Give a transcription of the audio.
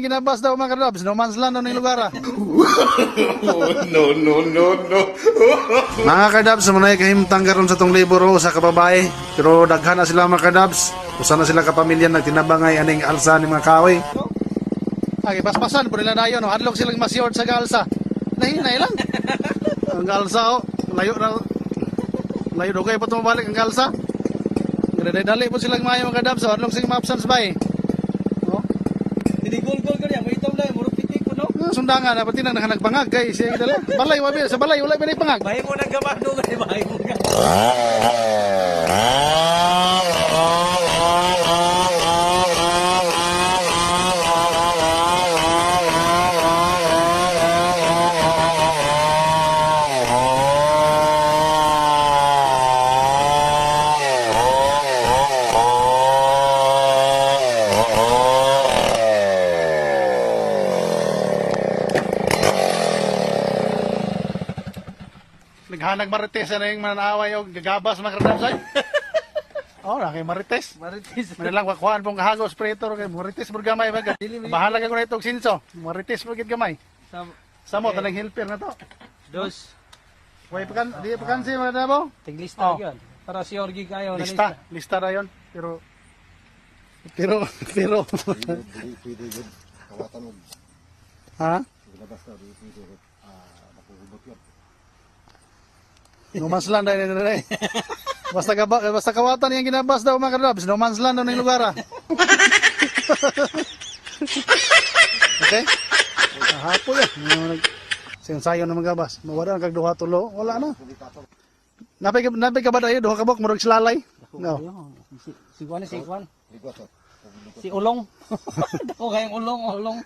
Ginabas daw mga kadabs, no man's land ng lugar. No. Mga kadabs, manay kahimtang karon sa tong libro sa kababay. Pero daghan na sila mga kadabs. Usa na sila kapamilya nagtinabangay aning alsa ni mga kahoy. Ay, basbasan po nila dayon, no? Hadlok silang masyord sa galsa. Nahinay lang. Ang galsa, oh. Layo na. Layo daw kayo pa tumabalik ang galsa. Dali po silang mayo mga kadabs, oh. Hadlok silang ma-absence ba eh. Oh. Tinigol-gol ka niya, may itaw na, murong pitik ko, no? Sundangan na, pati nang nagbangag kay siya dala. Balay, wabi, sa balay, wala pa na ipangag. Bahay mo nang gamak doon, bahay mo ka. Naghanag marites na yung mananaway o gagabas mga kadabs ay. Oh, na kay marites. Maritis. Manalang wakuan pong kahagos pretor kay marites pud gamay baga. Bahala ka ko na itong sinso. Marites pud gid gamay. Samo tanang helper na to. Dos. Way pakan, di pakan si mga dabo. Tiglista Oh. yun. Para si Orgi kayo na Lista na yon. Pero ha? No man's land dahil na basta kawatan yung ginabas daw mga kadabs. No man's land ng lugar. Okay? Hapon yan. Sinsayo na magabas. Mawala ang kagduha tulo. Wala na. Napay ka ba dayo? Duha ka bok? Murag silalay? No. Si Juan. Si Ulong. Dako kayong ulong.